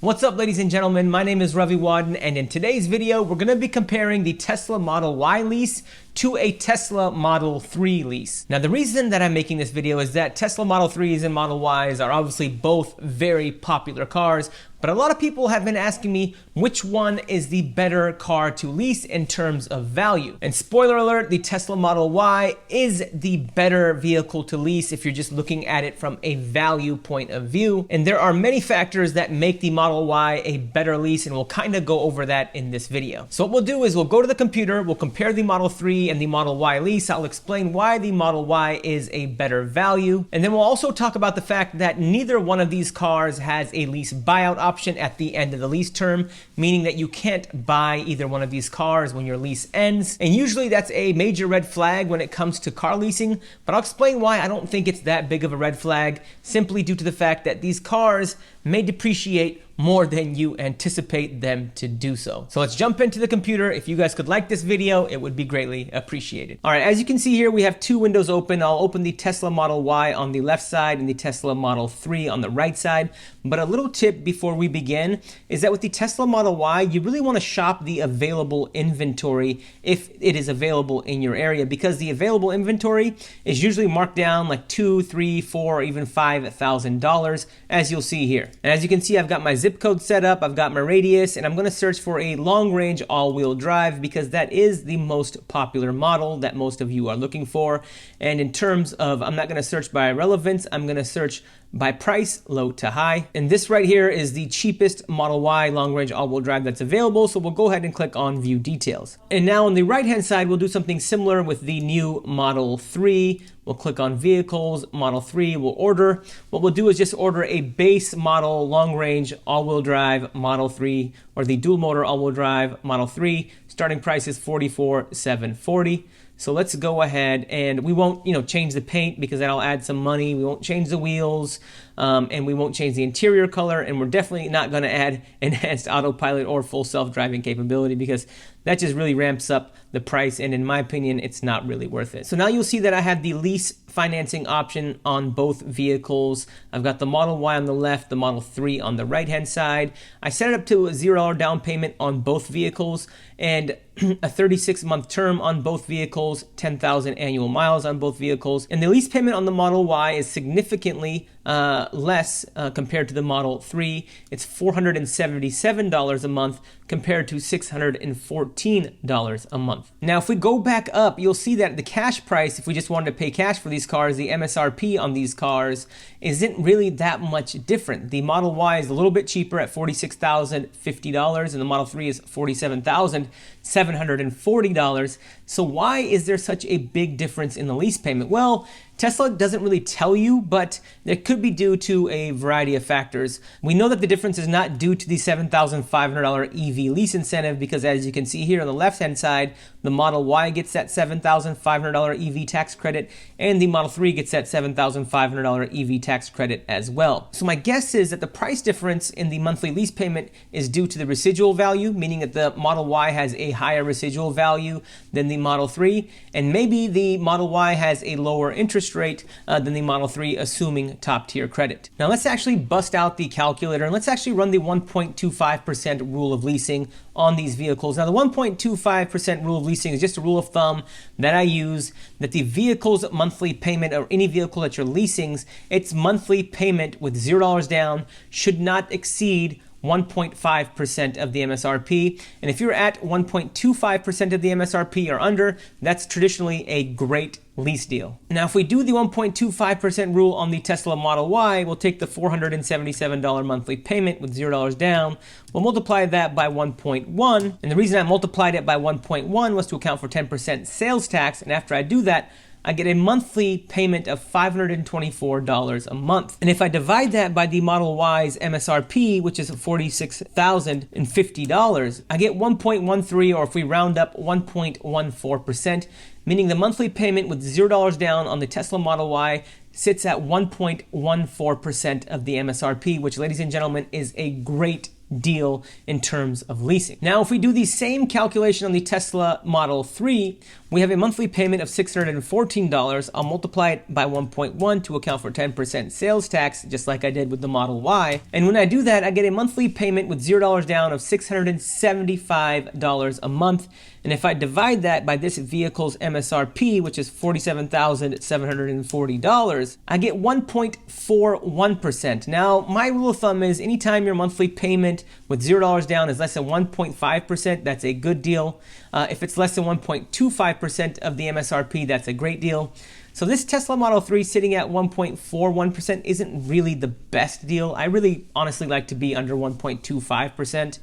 What's up, ladies and gentlemen? My name is Ravi Wadden, and in today's video, we're going to be comparing the Tesla Model Y lease to a Tesla Model 3 lease. Now, the reason that I'm making this video is that Tesla Model 3s and Model Ys are obviously both very popular cars, but a lot of people have been asking me which one is the better car to lease in terms of value. And spoiler alert, the Tesla Model Y is the better vehicle to lease if you're just looking at it from a value point of view. And there are many factors that make the Model Y a better lease, and we'll kind of go over that in this video. So what we'll do is we'll go to the computer, we'll compare the Model 3 and the Model Y lease. I'll explain why the Model Y is a better value. And then we'll also talk about the fact that neither one of these cars has a lease buyout option at the end of the lease term, meaning that you can't buy either one of these cars when your lease ends. And usually that's a major red flag when it comes to car leasing, but I'll explain why I don't think it's that big of a red flag, simply due to the fact that these cars may depreciate more than you anticipate them to do so. So let's jump into the computer. If you guys could like this video, it would be greatly appreciated. All right, as you can see here, we have two windows open. I'll open the Tesla Model Y on the left side and the Tesla Model 3 on the right side. But a little tip before we begin is that with the Tesla Model Y, you really want to shop the available inventory if it is available in your area, because the available inventory is usually marked down like $2,000, $3,000, $4,000, or even $5,000, as you'll see here. And as you can see, I've got my zip code set up, I've got my radius, and I'm going to search for a long-range all-wheel drive because that is the most popular model that most of you are looking for. And in terms of, I'm not going to search by relevance, I'm going to search by price, low to high. And this right here is the cheapest Model Y long-range all-wheel drive that's available, so we'll go ahead and click on View Details. And now on the right-hand side, we'll do something similar with the new Model 3. We'll click on Vehicles, Model 3, we'll order. What we'll do is just order a base model long-range all-wheel drive Model 3, or the dual-motor all-wheel drive Model 3. Starting price is $44,740. So let's go ahead, and we won't, change the paint because that'll add some money. We won't change the wheels, and we won't change the interior color, and we're definitely not going to add enhanced autopilot or full self-driving capability because that just really ramps up the price, and in my opinion, it's not really worth it. So now you'll see that I have the lease financing option on both vehicles. I've got the Model Y on the left, the Model 3 on the right-hand side. I set it up to a $0 down payment on both vehicles and a 36-month term on both vehicles, 10,000 annual miles on both vehicles. And the lease payment on the Model Y is significantly less compared to the Model 3. It's $477 a month compared to $614 a month. Now, if we go back up, you'll see that the cash price, if we just wanted to pay cash for these cars, the MSRP on these cars isn't really that much different. The Model Y is a little bit cheaper at $46,050, and the Model 3 is $47,740. So why is there such a big difference in the lease payment? Well, Tesla doesn't really tell you, but it could be due to a variety of factors. We know that the difference is not due to the $7,500 EV lease incentive because, as you can see here on the left-hand side, the Model Y gets that $7,500 EV tax credit, and the Model 3 gets that $7,500 EV tax credit as well. So my guess is that the price difference in the monthly lease payment is due to the residual value, meaning that the Model Y has a higher residual value than the Model 3, and maybe the Model Y has a lower interest rate than the Model 3, assuming top-tier credit. Now let's actually bust out the calculator and let's actually run the 1.25% rule of leasing on these vehicles. Now the 1.25% rule of leasing is just a rule of thumb that I use, that the vehicle's monthly payment, or any vehicle that you're leasing, its monthly payment with $0 down should not exceed 1.5% of the MSRP. And if you're at 1.25% of the MSRP or under, that's traditionally a great lease deal. Now, if we do the 1.25% rule on the Tesla Model Y, we'll take the $477 monthly payment with $0 down. We'll multiply that by 1.1. And the reason I multiplied it by 1.1 was to account for 10% sales tax. And after I do that, I get a monthly payment of $524 a month. And if I divide that by the Model Y's MSRP, which is $46,050, I get 1.13, or if we round up, 1.14%, meaning the monthly payment with $0 down on the Tesla Model Y sits at 1.14% of the MSRP, which, ladies and gentlemen, is a great deal in terms of leasing. Now, if we do the same calculation on the Tesla Model 3, we have a monthly payment of $614. I'll multiply it by 1.1 to account for 10% sales tax, just like I did with the Model Y. And when I do that, I get a monthly payment with $0 down of $675 a month. And if I divide that by this vehicle's MSRP, which is $47,740, I get 1.41%. Now, my rule of thumb is anytime your monthly payment with $0 down is less than 1.5%, that's a good deal. If it's less than 1.25% of the MSRP, that's a great deal. So this Tesla Model 3 sitting at 1.41% isn't really the best deal. I really honestly like to be under 1.25%.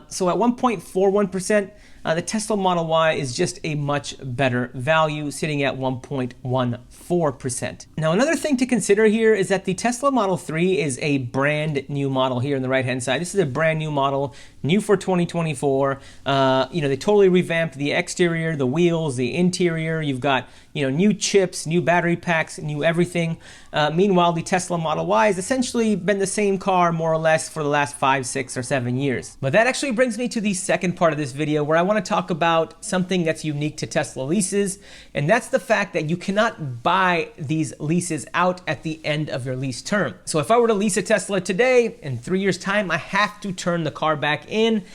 So at 1.41%, the Tesla Model Y is just a much better value, sitting at 1.14%. Now, another thing to consider here is that the Tesla Model 3 is a brand new model here on the right-hand side. This is a brand new model, new for 2024. They totally revamped the exterior, the wheels, the interior. You've got, new chips, new battery packs, new everything. Meanwhile, the Tesla Model Y has essentially been the same car more or less for the last 5, 6, or 7 years. But that actually brings me to the second part of this video, where I want to talk about something that's unique to Tesla leases, and that's the fact that you cannot buy these leases out at the end of your lease term. So if I were to lease a Tesla today, in 3 years' time, I have to turn the car back in,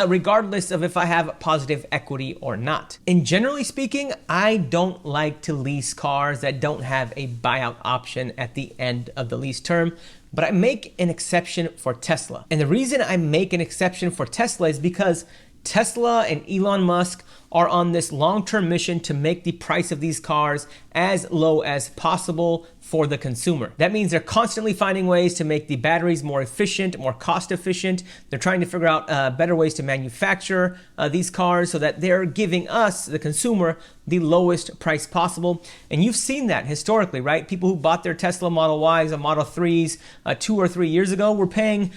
regardless of if I have positive equity or not. And generally speaking, I don't like to lease cars that don't have a buyout option at the end of the lease term, but I make an exception for Tesla. And the reason I make an exception for Tesla is because Tesla and Elon Musk are on this long-term mission to make the price of these cars as low as possible for the consumer. That means they're constantly finding ways to make the batteries more efficient, more cost efficient. They're trying to figure out better ways to manufacture these cars so that they're giving us, the consumer, the lowest price possible. And you've seen that historically, right? People who bought their Tesla Model Ys and Model 3s 2 or 3 years ago were paying,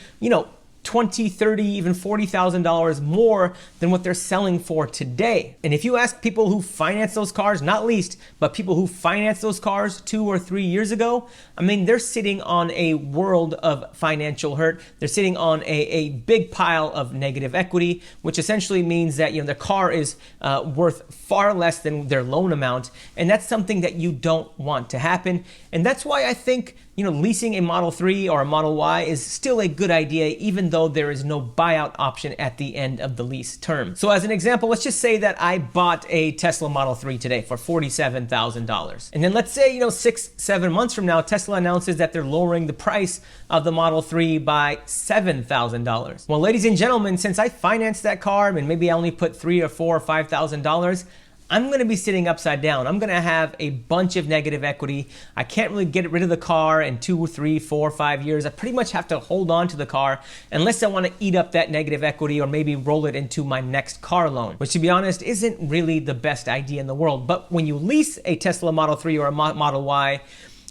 $20,000, $30,000, even $40,000 more than what they're selling for today. And if you ask people who finance those cars, not leased, but people who financed those cars 2 or 3 years ago, they're sitting on a world of financial hurt. They're sitting on a big pile of negative equity, which essentially means that their car is worth far less than their loan amount. And that's something that you don't want to happen. And that's why I think leasing a Model 3 or a Model Y is still a good idea, even though there is no buyout option at the end of the lease term. So as an example, let's just say that I bought a Tesla Model 3 today for $47,000. And then let's say, 6, 7 months from now, Tesla announces that they're lowering the price of the Model 3 by $7,000. Well, ladies and gentlemen, since I financed that car and maybe I only put $3,000 or $4,000 or $5,000, I'm going to be sitting upside down. I'm going to have a bunch of negative equity. I can't really get rid of the car in 2, 3, 4, 5 years. I pretty much have to hold on to the car unless I want to eat up that negative equity or maybe roll it into my next car loan, which, to be honest, isn't really the best idea in the world. But when you lease a Tesla Model 3 or a Model Y,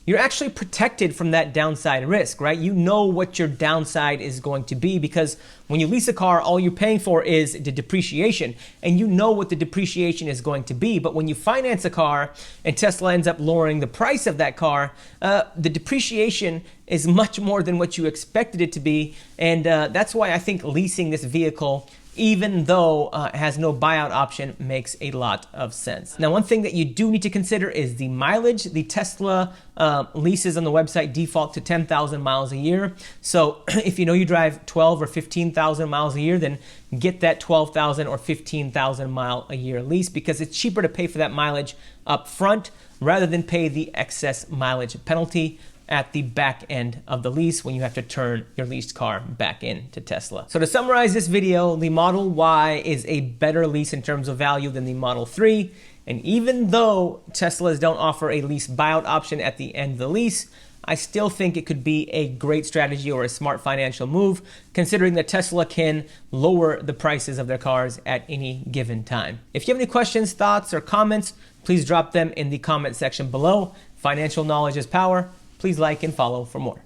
you're actually protected from that downside risk, right? You know what your downside is going to be, because when you lease a car, all you're paying for is the depreciation, and you know what the depreciation is going to be. But when you finance a car and Tesla ends up lowering the price of that car, the depreciation is much more than what you expected it to be. And that's why I think leasing this vehicle, even though it has no buyout option, makes a lot of sense. Now, one thing that you do need to consider is the mileage. The Tesla leases on the website default to 10,000 miles a year. So if you drive 12 or 15,000 miles a year, then get that 12,000 or 15,000 mile a year lease, because it's cheaper to pay for that mileage up front rather than pay the excess mileage penalty at the back end of the lease when you have to turn your leased car back into Tesla. So to summarize this video, the Model Y is a better lease in terms of value than the Model 3. And even though Teslas don't offer a lease buyout option at the end of the lease, I still think it could be a great strategy or a smart financial move, considering that Tesla can lower the prices of their cars at any given time. If you have any questions, thoughts, or comments, please drop them in the comment section below. Financial knowledge is power. Please like and follow for more.